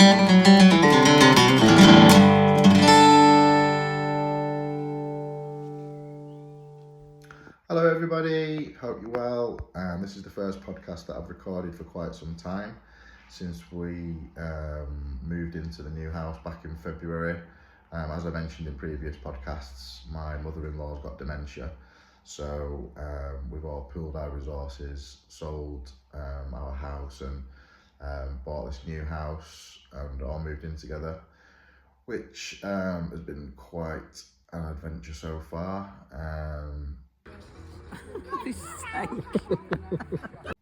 Hello everybody, hope you're well. This is the first podcast that I've recorded for quite some time since we moved into the new house back in February. As I mentioned in previous podcasts, my mother-in-law's got dementia, so we've all pooled our resources, sold our house and bought this new house and all moved in together, which has been quite an adventure so far.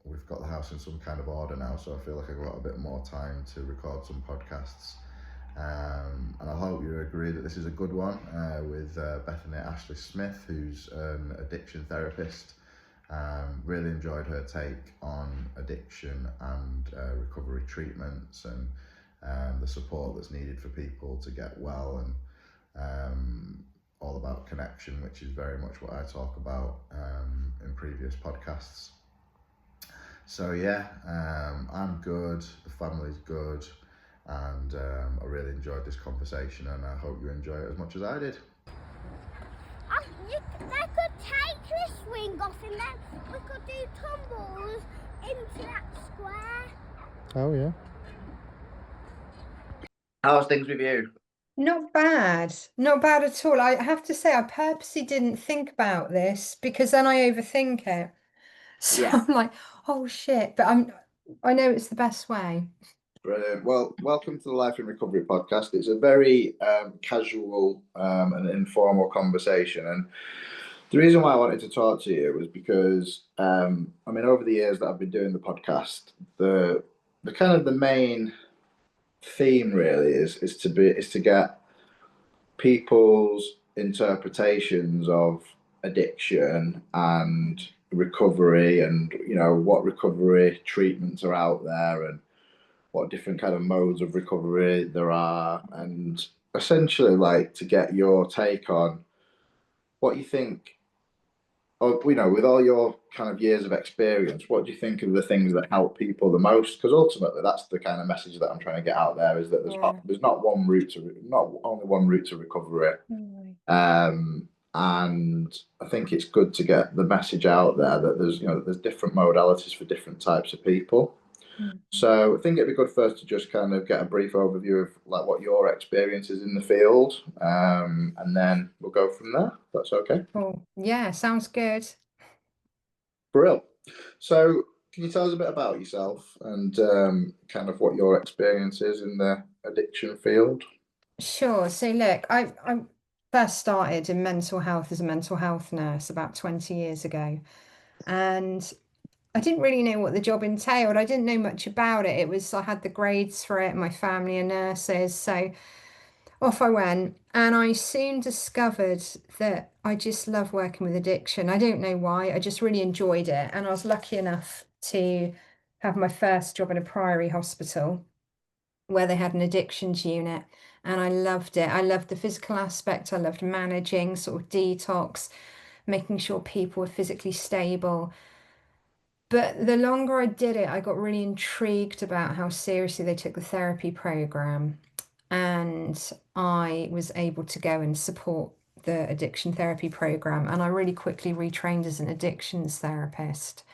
We've got the house in some kind of order now, so I feel like I've got a bit more time to record some podcasts. And I hope you agree that this is a good one with Bethany Ashley-Smith, who's an addiction therapist. Really enjoyed her take on addiction and recovery treatments and the support that's needed for people to get well, and all about connection, which is very much what I talk about in previous podcasts. So yeah, I'm good, the family's good, and I really enjoyed this conversation, and I hope you enjoy it as much as I did. They could take this ring off and then we could do tumbles into that square. Oh yeah. How's things with you? Not bad at all. I have to say, I purposely didn't think about this because then I overthink it. So Yeah. I'm like, oh shit, but I know it's the best way. Brilliant. Well, welcome to the Life in Recovery podcast. It's a very casual and informal conversation, and the reason why I wanted to talk to you was because over the years that I've been doing the podcast, the kind of the main theme really is to get people's interpretations of addiction and recovery, and what recovery treatments are out there and what different kind of modes of recovery there are, and essentially like to get your take on what you think of, with all your kind of years of experience, what do you think of the things that help people the most? Because ultimately that's the kind of message that I'm trying to get out there, is that there's not only one route to recovery. And I think it's good to get the message out there that there's different modalities for different types of people. So I think it'd be good first to just kind of get a brief overview of like what your experience is in the field, and then we'll go from there. That's okay. Oh yeah, sounds good. Brill. So can you tell us a bit about yourself and kind of what your experience is in the addiction field? Sure. So look, I first started in mental health as a mental health nurse about 20 years ago, and I didn't really know what the job entailed. I didn't know much about it. I had the grades for it, my family are nurses, so off I went. And I soon discovered that I just love working with addiction. I don't know why, I just really enjoyed it. And I was lucky enough to have my first job in a priory hospital where they had an addictions unit. And I loved it. I loved the physical aspect. I loved managing sort of detox, making sure people were physically stable. But the longer I did it, I got really intrigued about how seriously they took the therapy program. And I was able to go and support the addiction therapy program. And I really quickly retrained as an addictions therapist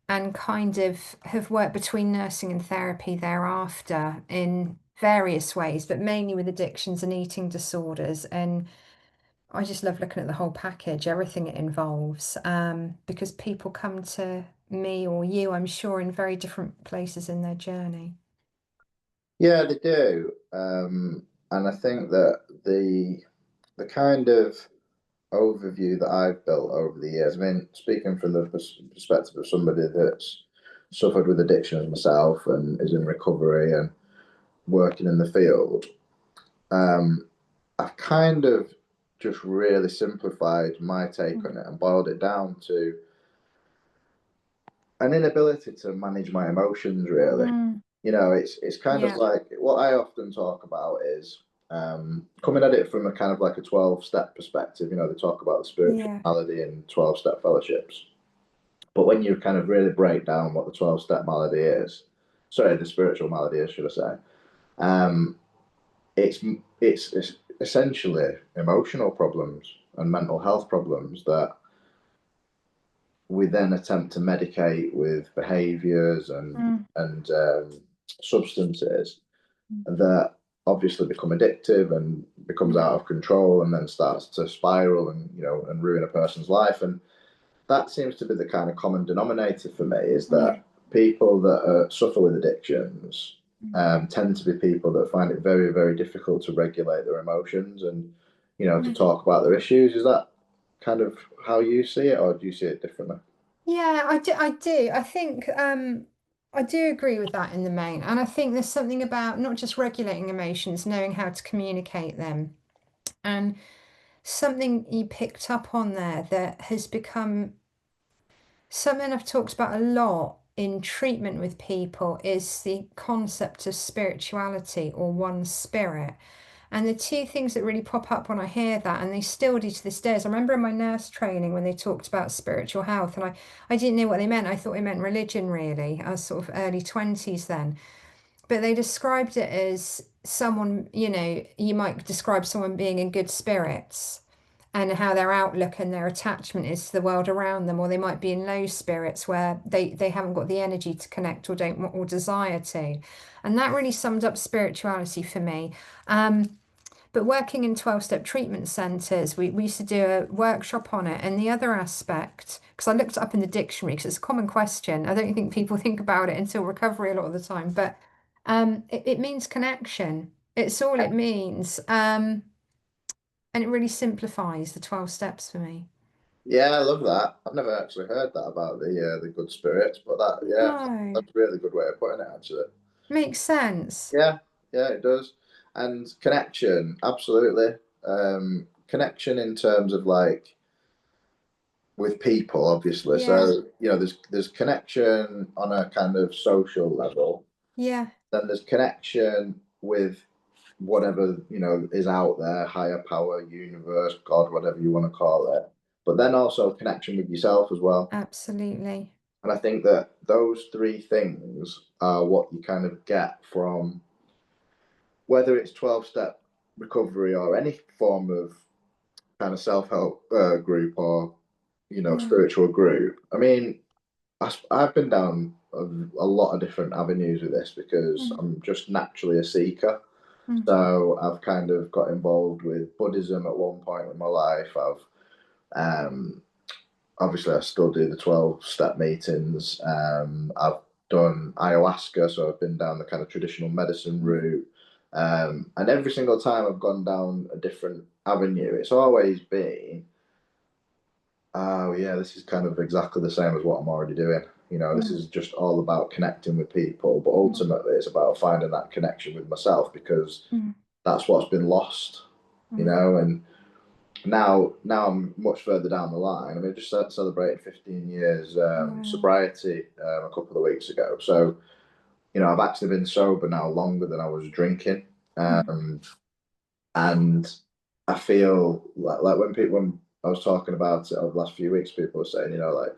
and kind of have worked between nursing and therapy thereafter in various ways, but mainly with addictions and eating disorders. And I just love looking at the whole package, everything it involves, because people come to me or you, I'm sure, in very different places in their journey. Yeah, they do. And I think that the kind of overview that I've built over the years, I mean, speaking from the perspective of somebody that's suffered with addictions myself and is in recovery and working in the field, I've kind of just really simplified my take on it and boiled it down to an inability to manage my emotions, really. It's kind of like what I often talk about is coming at it from a kind of like a 12-step perspective. They talk about the spirituality and 12-step fellowships. But when you kind of really break down what the 12-step malady is, sorry, the spiritual malady, should I say? Um, it's it's essentially emotional problems and mental health problems that we then attempt to medicate with behaviours Mm, and substances that obviously become addictive and becomes mm, out of control and then starts to spiral and and ruin a person's life. And that seems to be the kind of common denominator for me, is yeah. that people that suffer with addictions Mm, tend to be people that find it very, very difficult to regulate their emotions and to yeah. talk about their issues. Is that kind of how you see it, or do you see it differently? Yeah, I do. I do. I think I do agree with that in the main. And I think there's something about not just regulating emotions, knowing how to communicate them. And something you picked up on there that has become something I've talked about a lot in treatment with people is the concept of spirituality or one spirit. And the two things that really pop up when I hear that, and they still do to this day, is I remember in my nurse training when they talked about spiritual health, and I didn't know what they meant. I thought it meant religion, really. I was sort of early 20s then. But they described it as someone, you might describe someone being in good spirits and how their outlook and their attachment is to the world around them, or they might be in low spirits where they haven't got the energy to connect or don't want or desire to. And that really summed up spirituality for me. But working in 12-step treatment centres, we used to do a workshop on it. And the other aspect, because I looked it up in the dictionary, because it's a common question. I don't think people think about it until recovery a lot of the time, but it means connection. It's all it means. And it really simplifies the 12 steps for me. Yeah, I love that. I've never actually heard that about the good spirits, but No, that's a really good way of putting it, actually. makes sense. Yeah, yeah, it does. And connection, absolutely. Connection in terms of like with people, obviously. Yeah, So, there's connection on a kind of social level. yeah, Then there's connection with whatever, is out there, higher power, universe, God, whatever you want to call it. But then also connection with yourself as well. absolutely. And I think that those three things are what you kind of get from whether it's 12-step recovery or any form of kind of self-help group or Yeah. spiritual group. I mean, I've been down a lot of different avenues with this because Mm, I'm just naturally a seeker. mm, So I've kind of got involved with Buddhism at one point in my life. Um, Obviously I still do the 12-step meetings. I've done ayahuasca, so I've been down the kind of traditional medicine mm, route. And every single time I've gone down a different avenue, it's always been, oh yeah, this is kind of exactly the same as what I'm already doing. This mm, is just all about connecting with people, but mm, ultimately it's about finding that connection with myself because mm, that's what's been lost, mm. and now I'm much further down the line. I mean, I just celebrated 15 years Wow. sobriety a couple of weeks ago. So, I've actually been sober now longer than I was drinking. Mm, And I feel like when I was talking about it over the last few weeks, people were saying, like,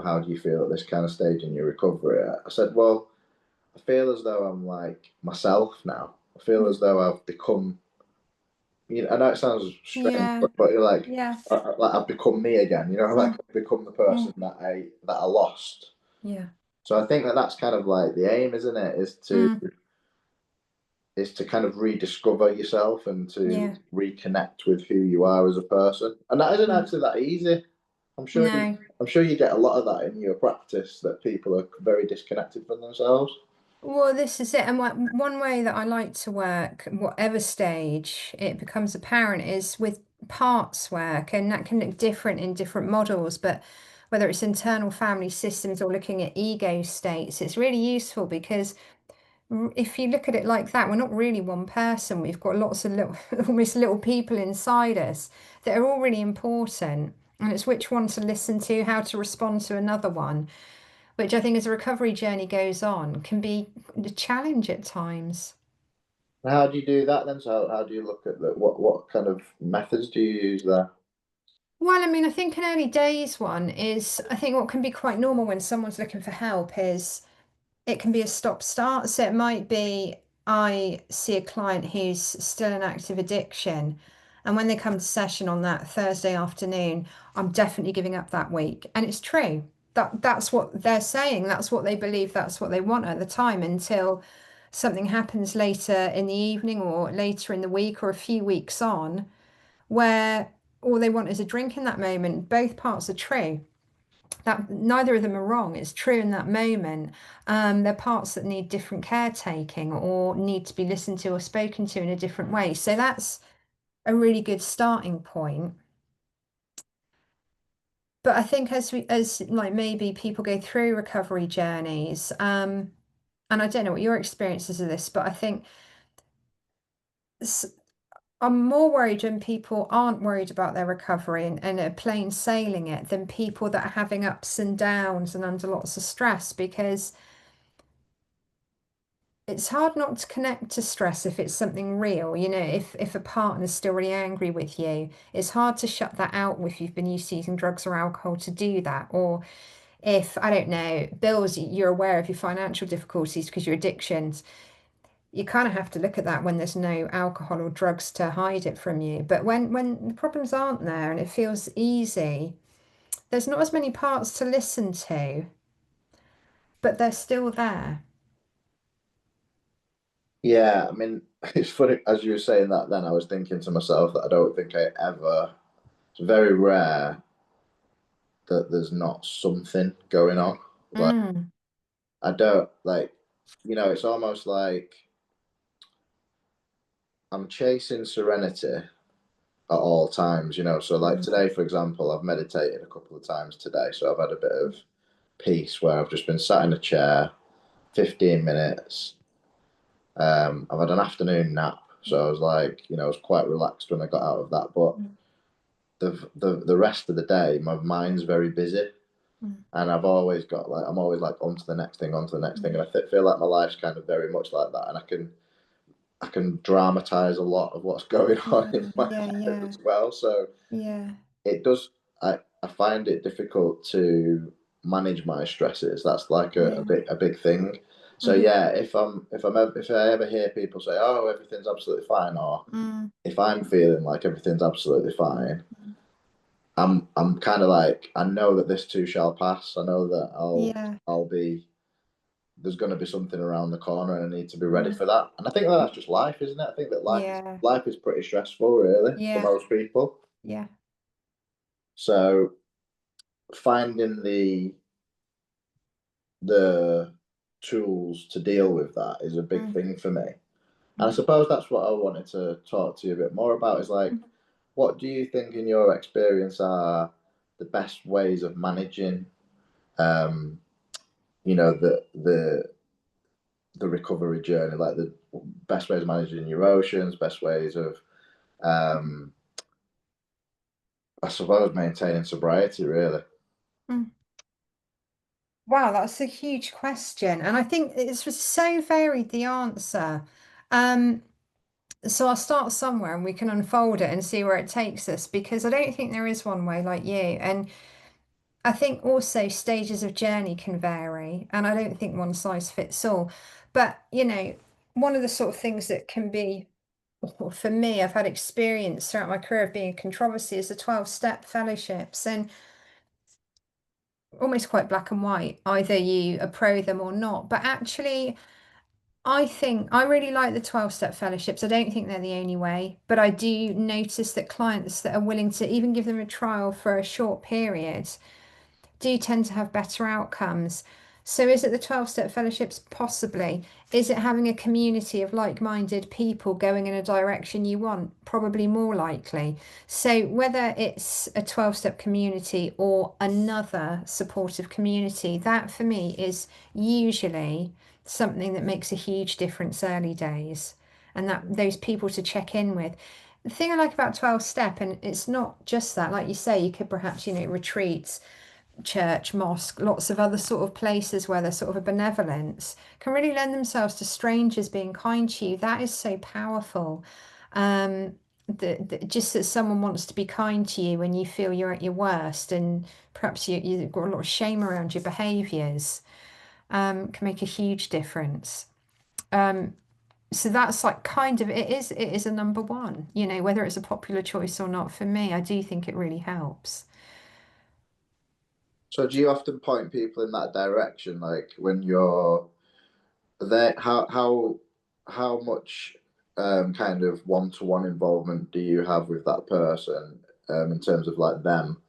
how do you feel at this kind of stage in your recovery? I said, well, I feel as though I'm like myself now. I feel mm. as though I've become, I know it sounds strange, Yeah, but you're like, yeah, like I've become me again. Like mm, I've become the person mm, that I lost. yeah, So I think that that's kind of like the aim, isn't it? mm, Is to kind of rediscover yourself and to yeah, reconnect with who you are as a person. And that isn't mm. actually that easy. I'm sure you, No. I'm sure you get a lot of that in your practice that people are very disconnected from themselves. Well, this is it. And one way that I like to work, whatever stage it becomes apparent, is with parts work. And that can look different in different models. But whether it's internal family systems or looking at ego states, it's really useful because if you look at it like that, we're not really one person. We've got lots of little, almost little people inside us that are all really important. And it's which one to listen to, how to respond to another one, which I think as a recovery journey goes on can be a challenge at times. How do you do that then? So how do you look at that? What kind of methods do you use there? Well, I mean, I think an early days one is, I think what can be quite normal when someone's looking for help is it can be a stop start. So it might be I see a client who's still in active addiction, and when they come to session on that Thursday afternoon, I'm definitely giving up that week. And it's true. That's what they're saying. That's what they believe. That's what they want at the time until something happens later in the evening or later in the week or a few weeks on where all they want is a drink in that moment. Both parts are true. That neither of them are wrong. It's true in that moment. They're parts that need different caretaking or need to be listened to or spoken to in a different way. So that's a really good starting point. But I think as like maybe people go through recovery journeys, and I don't know what your experiences of this, but I think I'm more worried when people aren't worried about their recovery and are plain sailing it than people that are having ups and downs and under lots of stress, because it's hard not to connect to stress if it's something real. If a partner's still really angry with you, it's hard to shut that out if you've been used to using drugs or alcohol to do that. Or if, I don't know, bills, you're aware of your financial difficulties because your addictions, you kind of have to look at that when there's no alcohol or drugs to hide it from you. But when the problems aren't there and it feels easy, there's not as many parts to listen to, but they're still there. Yeah, I mean, it's funny as you were saying that. Then I was thinking to myself that I don't think I ever. It's very rare that there's not something going on. Like Mm, I don't like, it's almost like I'm chasing serenity at all times. So like mm, today, for example, I've meditated a couple of times today, so I've had a bit of peace where I've just been sat in a chair, 15 minutes. I've had an afternoon nap, so I was like, I was quite relaxed when I got out of that. But mm, the rest of the day, my mind's very busy, mm, and I'm always like on to the next thing, on to the next thing, mm, and I feel like my life's kind of very much like that, and I can dramatize a lot of what's going on in my yeah, head yeah, as well. So yeah, it does. I find it difficult to manage my stresses. That's like a yeah. big thing. So Mm, yeah, if I ever hear people say, "Oh, everything's absolutely fine," or mm, if I'm feeling like everything's absolutely fine, mm. I'm kind of like I know that this too shall pass. I know that Yeah, I'll be there's going to be something around the corner, and I need to be ready mm, for that. And I think that that's just life, isn't it? I think that yeah, life is pretty stressful, really, for yeah, most people. yeah. So finding the tools to deal with that is a big Mm, thing for me. And I mm, suppose that's what I wanted to talk to you a bit more about is like, mm, what do you think in your experience are the best ways of managing, um, the recovery journey, like the best ways of managing your emotions, best ways of, um, I suppose, maintaining sobriety, really. mm. Wow, that's a huge question. And I think it's just so varied the answer. Um, so I'll start somewhere and we can unfold it and see where it takes us because I don't think there is one way like you. And I think also stages of journey can vary, and I don't think one size fits all. But, one of the sort of things that can be, or for me, I've had experience throughout my career of being a controversy is the 12-step fellowships, and almost quite black and white. Either you are pro them or not. But actually, I think I really like the 12-step fellowships. I don't think they're the only way, but I do notice that clients that are willing to even give them a trial for a short period do tend to have better outcomes. So, is it the 12-step fellowships? Possibly. Is it having a community of like-minded people going in a direction you want? Probably more likely. So, whether it's a 12-step community or another supportive community, that for me is usually something that makes a huge difference early days. And that those people to check in with. The thing I like about 12 step, and it's not just that, like you say, you could perhaps, retreats, church, mosque, lots of other sort of places where there's sort of a benevolence can really lend themselves to strangers being kind to you. That is so powerful. Just that someone wants to be kind to you when you feel you're at your worst and perhaps you've got a lot of shame around your behaviours. can make a huge difference. So that's like kind of it is a number one, you know, whether it's a popular choice or not. For me, I do think it really helps. So do you often point people in that direction, like when you're there? How much kind of one-to-one involvement do you have with that person in terms of like them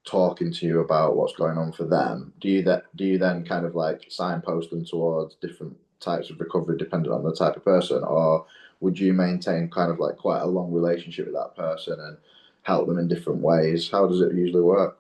talking to you about what's going on for them? Do you then kind of like signpost them towards different types of recovery depending on the type of person, or would you maintain kind of like quite a long relationship with that person and help them in different ways? How does it usually work?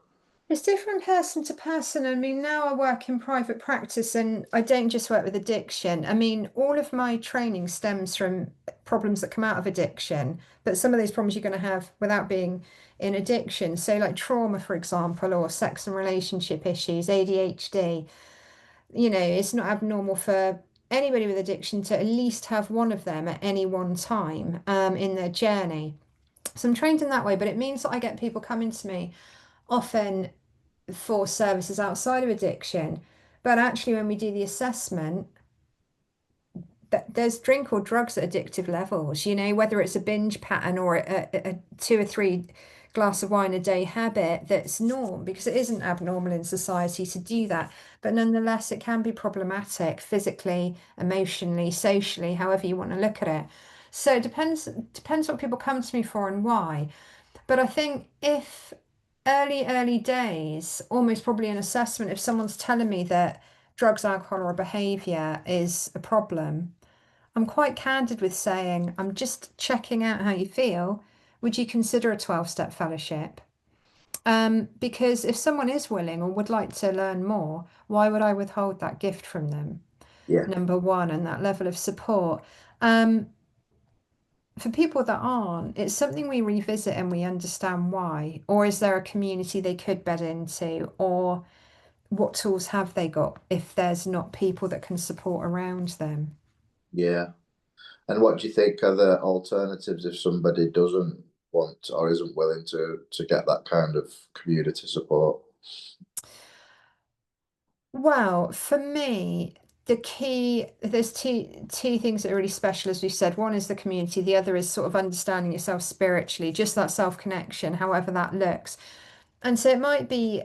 It's different person to person. I mean, now I work in private practice and I don't just work with addiction. I mean, all of my training stems from problems that come out of addiction, but some of those problems you're going to have without being in addiction. So, like trauma, for example, or sex and relationship issues, ADHD, you know, it's not abnormal for anybody with addiction to at least have one of them at any one time in their journey. So I'm trained in that way, but it means that I get people coming to me often for services outside of addiction. But actually, when we do the assessment, there's drink or drugs at addictive levels, you know, whether it's a binge pattern or a 2 or 3 glass of wine a day habit that's norm because it isn't abnormal in society to do that. But nonetheless, it can be problematic physically, emotionally, socially, however you want to look at it. So it depends what people come to me for and why. But I think if early days, almost probably an assessment, if someone's telling me that drugs, alcohol, or behavior is a problem, I'm quite candid with saying, I'm just checking out how you feel. Would you consider a 12-step fellowship? Because if someone is willing or would like to learn more, why would I withhold that gift from them? Yeah. Number one, and that level of support. Um, for people that aren't, it's something we revisit and we understand why. Or is there a community they could bed into? Or what tools have they got if there's not people that can support around them? Yeah. And what do you think are the alternatives if somebody doesn't want or isn't willing to get that kind of community support? Well, for me, there's two things that are really special, as we said. One is the community, the other is sort of understanding yourself spiritually, just that self-connection, however that looks. And so it might be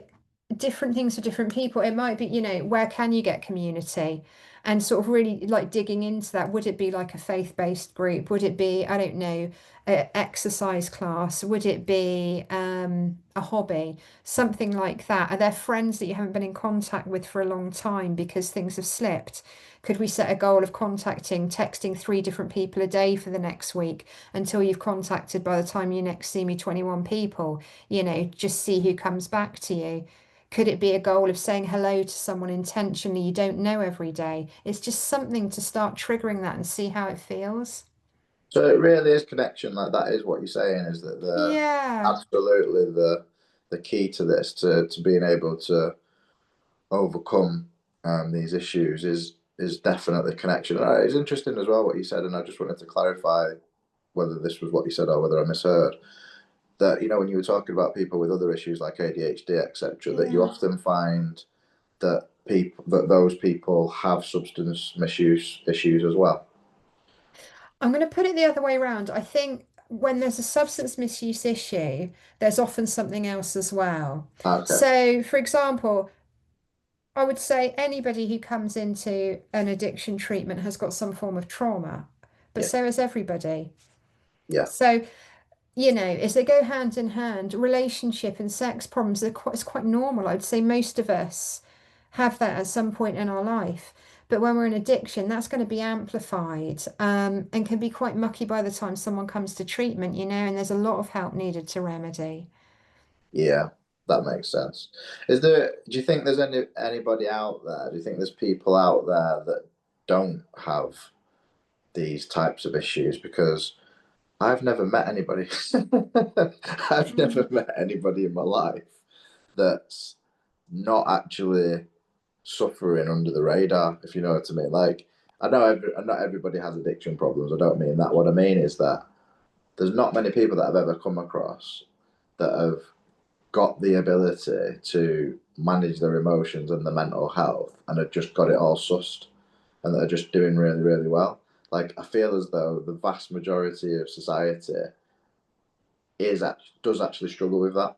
different things for different people. It might be, you know, where can you get community? And sort of really like digging into that. Would it be like a faith-based group? Would it be, I don't know, an exercise class? Would it be a hobby? Something like that. Are there friends that you haven't been in contact with for a long time because things have slipped? Could we set a goal of texting 3 different people a day for the next week until you've contacted by the time you next see me 21 people? You know, just see who comes back to you. Could it be a goal of saying hello to someone intentionally you don't know every day? It's just something to start triggering that and see how it feels. So it really is connection, like that is what you're saying, is that the Yeah. absolutely the key to this to being able to overcome these issues is definitely connection. It's interesting as well what you said, and I just wanted to clarify whether this was what you said or whether I misheard. That you know when you were talking about people with other issues like ADHD, etc., that you Yeah. often find that those people have substance misuse issues as well. I'm going to put it the other way around. I think when there's a substance misuse issue, there's often something else as well. Okay. So, for example, I would say anybody who comes into an addiction treatment has got some form of trauma, but Yeah. so has everybody. Yeah. So, you know, as they go hand in hand, relationship and sex problems are it's quite normal. I'd say most of us have that at some point in our life. But when we're in addiction, that's going to be amplified and can be quite mucky by the time someone comes to treatment, you know, and there's a lot of help needed to remedy. Yeah, that makes sense. Do you think there's anybody out there? Do you think there's people out there that don't have these types of issues? Because I've never met anybody. I've never Mm. met anybody in my life that's not actually suffering under the radar, if you know what I mean. Like, not everybody has addiction problems. I don't mean that. What I mean is that there's not many people that I've ever come across that have got the ability to manage their emotions and their mental health and have just got it all sussed and that are just doing really, really well. Like I feel as though the vast majority of society does actually struggle with that.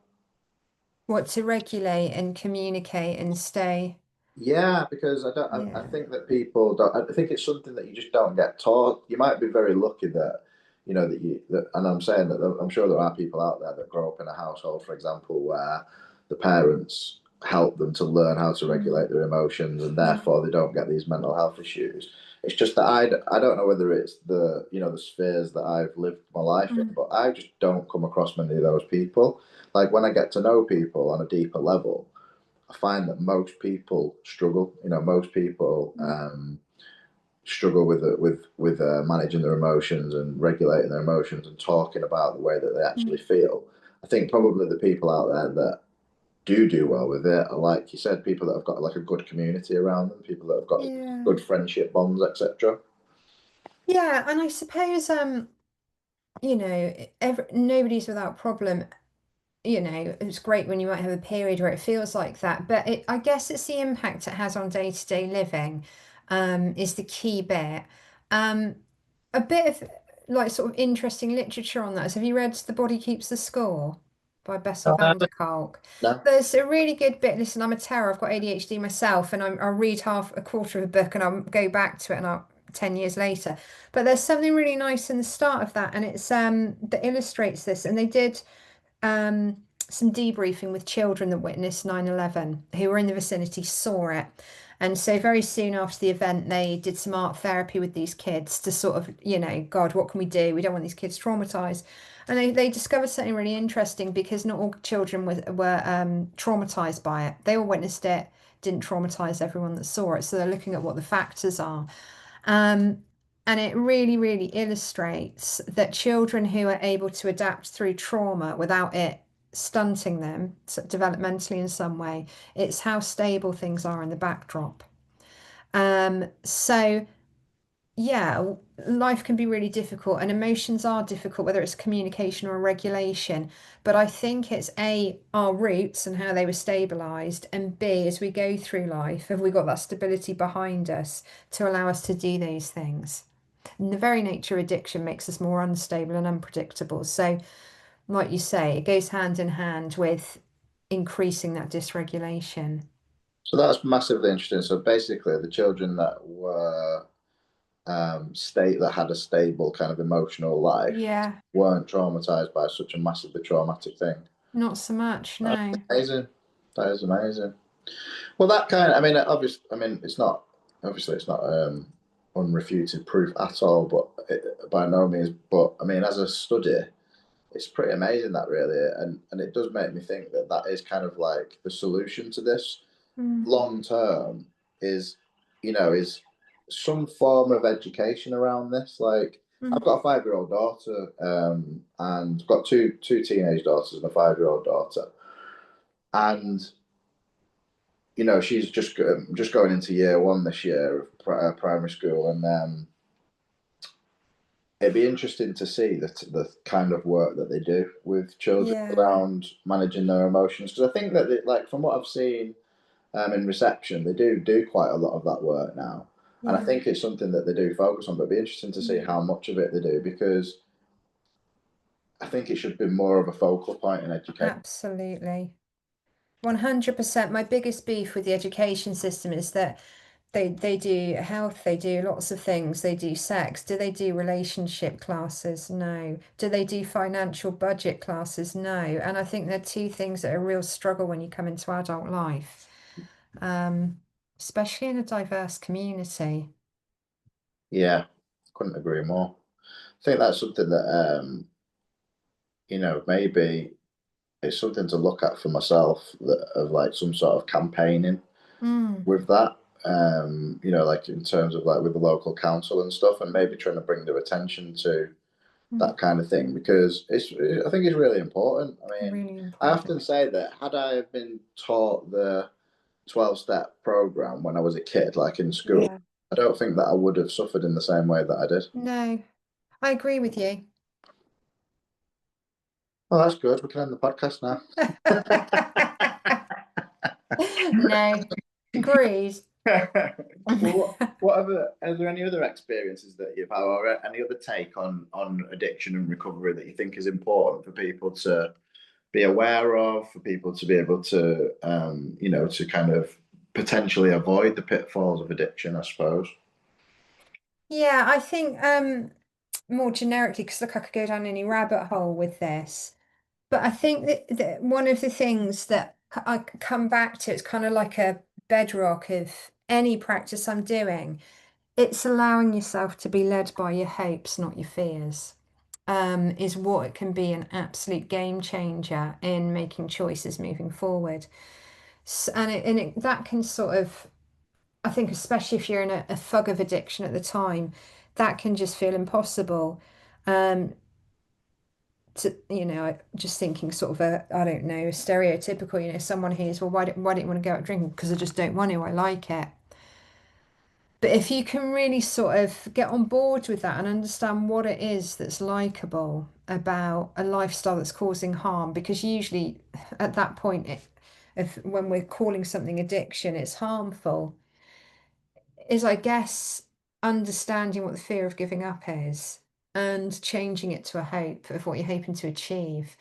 What to regulate and communicate and stay. Yeah, because I Yeah. think that people don't. I think it's something that you just don't get taught. You might be very lucky that and I'm saying that I'm sure there are people out there that grow up in a household, for example, where the parents help them to learn how to Mm. regulate their emotions, and Mm. therefore they don't get these mental health issues. It's just that I don't know whether it's the spheres that I've lived my life in, Mm. but I just don't come across many of those people. Like when I get to know people on a deeper level, I find that most people struggle. Most people Mm. struggle with managing their emotions and regulating their emotions and talking about the way that they actually Mm. feel. I think Mm. probably the people out there that do well with it are, like you said, people that have got like a good community around them, people that have got Yeah. good friendship bonds, etc. Yeah, and I suppose nobody's without problem. It's great when you might have a period where it feels like that, but I guess it's the impact it has on day-to-day living, is the key bit. Um, a bit of like sort of interesting literature on that is, have you read The Body Keeps the Score by Bessel Uh, van der Kolk? no, There's a really good bit. Listen, I'm a terror. I've got ADHD myself, and I'll read half a quarter of a book and I'll go back to it and I'll 10 years later. But there's something really nice in the start of that, and it's that illustrates this. And they did um, some debriefing with children that witnessed 9/11 who were in the vicinity, saw it. And so very soon after the event, they did some art therapy with these kids to sort of, God, what can we do? We don't want these kids traumatized. And they discovered something really interesting, because not all children were traumatized by it. They all witnessed it, didn't traumatize everyone that saw it. So they're looking at what the factors are. Um, and it really, really illustrates that children who are able to adapt through trauma without it stunting them developmentally in some way, it's how stable things are in the backdrop. So yeah, life can be really difficult and emotions are difficult, whether it's communication or regulation. But I think it's A, our roots and how they were stabilized, and B, as we go through life, have we got that stability behind us to allow us to do these things? And the very nature of addiction makes us more unstable and unpredictable. So, like you say, it goes hand in hand with increasing that dysregulation. so that's massively interesting. So basically, the children that were state that had a stable kind of emotional life Yeah, weren't traumatized by such a massively traumatic thing. not so much, That's no. amazing. That is amazing. Well, that kind of, I mean, obviously, I mean, it's not, obviously, it's not unrefuted proof at all, but by no means. But I mean, as a study, it's pretty amazing that really, and it does make me think that that is kind of like the solution to this Mm. long term is, is some form of education around this. Like, I've Mm. got a 5-year-old daughter, and got two teenage daughters and a 5-year-old daughter, and she's just going into year one this year of primary school, and it'd be interesting to see the kind of work that they do with children Yeah, around managing their emotions. Because I think that like from what I've seen in reception, they do quite a lot of that work now, and I yeah. think it's something that they do focus on. But it'd be interesting to see Mm. how much of it they do, because I think it should be more of a focal point in education. Absolutely. 100%. My biggest beef with the education system is that they do health, they do lots of things, they do sex. Do they do relationship classes? No. Do they do financial budget classes? No. And I think they're two things that are a real struggle when you come into adult life, um, especially in a diverse community. Yeah, couldn't agree more. I think that's something that maybe it's something to look at for myself, that of like some sort of campaigning Mm. with that. Like in terms of like with the local council and stuff, and maybe trying to bring their attention to Mm. that kind of thing, because I think it's really important. I mean, Really I important. often say that had I been taught the 12-step program when I was a kid, like in school, Yeah. I don't think that I would have suffered in the same way that I did. No, I agree with you. Well, that's good. We can end the podcast now. No, agreed. Well, are there any other experiences that you've had, or any other take on addiction and recovery that you think is important for people to be aware of, for people to be able to, to kind of potentially avoid the pitfalls of addiction, I suppose? Yeah, I think more generically, because look, I could go down any rabbit hole with this. But I think that one of the things that I come back to, it's kind of like a bedrock of any practice I'm doing. It's allowing yourself to be led by your hopes, not your fears, is what it can be an absolute game changer in making choices moving forward. That can sort of, I think, especially if you're in a fug of addiction at the time, that can just feel impossible. Um, just thinking sort of I don't know, stereotypical, someone who's, well, why don't you want to go out drinking? Because I just don't want to, I like it. But if you can really sort of get on board with that and understand what it is that's likable about a lifestyle that's causing harm, because usually at that point, if when we're calling something addiction, it's harmful, is, I guess, understanding what the fear of giving up is and changing it to a hope of what you're hoping to achieve,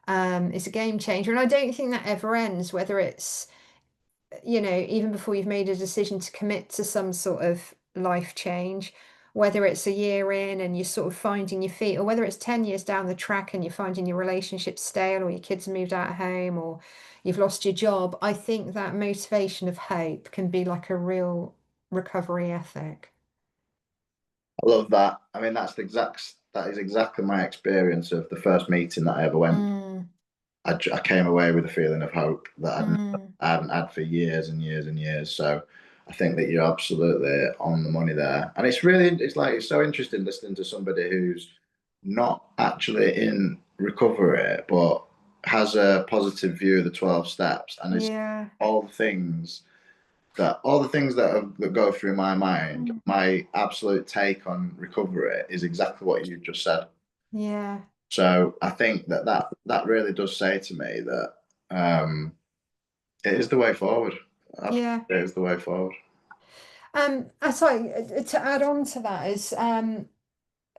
is a game changer. And I don't think that ever ends, whether it's, even before you've made a decision to commit to some sort of life change, whether it's a year in and you're sort of finding your feet, or whether it's 10 years down the track and you're finding your relationship stale, or your kids moved out of home, or you've lost your job. I think that motivation of hope can be like a real recovery ethic. I love that. I mean, that is exactly my experience of the first meeting that I ever went. Mm, I came away with a feeling of hope that mm, I hadn't had for years and years and years. So I think that you're absolutely on the money there. And it's so interesting listening to somebody who's not actually in recovery, but has a positive view of the 12 steps, and it's yeah. all the things that go through my mind. Mm, My absolute take on recovery is exactly what you just said. yeah. So I think that really does say to me that it is the way forward. Yeah. It is the way forward. I sorry, to add on to that is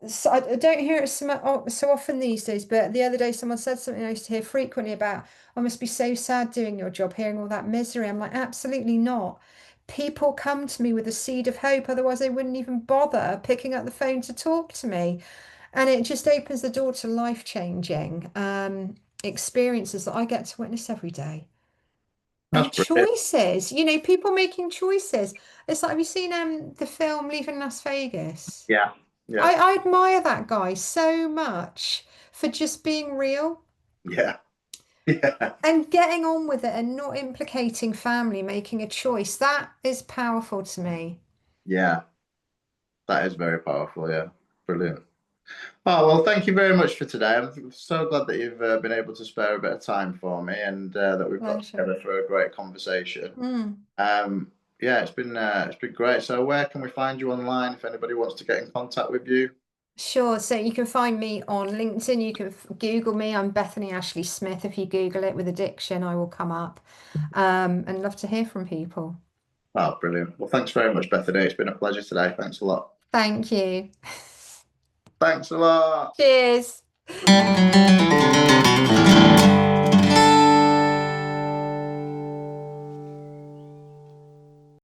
so I don't hear it so often these days, but the other day someone said something I used to hear frequently about, I must be so sad doing your job, hearing all that misery. I'm like, absolutely not. People come to me with a seed of hope, otherwise they wouldn't even bother picking up the phone to talk to me. And it just opens the door to life-changing experiences that I get to witness every day. That's And brilliant. choices, people making choices. It's like, have you seen the film Leaving Las Vegas? Yeah, yeah, I admire that guy so much for just being real yeah, yeah, and getting on with it and not implicating family, making a choice. That is powerful to me. yeah. That is very powerful. Yeah, brilliant. Oh well, thank you very much for today. I'm so glad that you've been able to spare a bit of time for me, and that we've got Pleasure. together for a great conversation. Mm. Yeah, it's been great. So where can we find you online if anybody wants to get in contact with you? Sure. So you can find me on LinkedIn. You can Google me. I'm Bethany Ashley-Smith. If you Google it with addiction, I will come up. And love to hear from people. Oh, brilliant. Well, thanks very much, Bethany. It's been a pleasure today. Thanks a lot. Thank you. Thanks a lot. Cheers.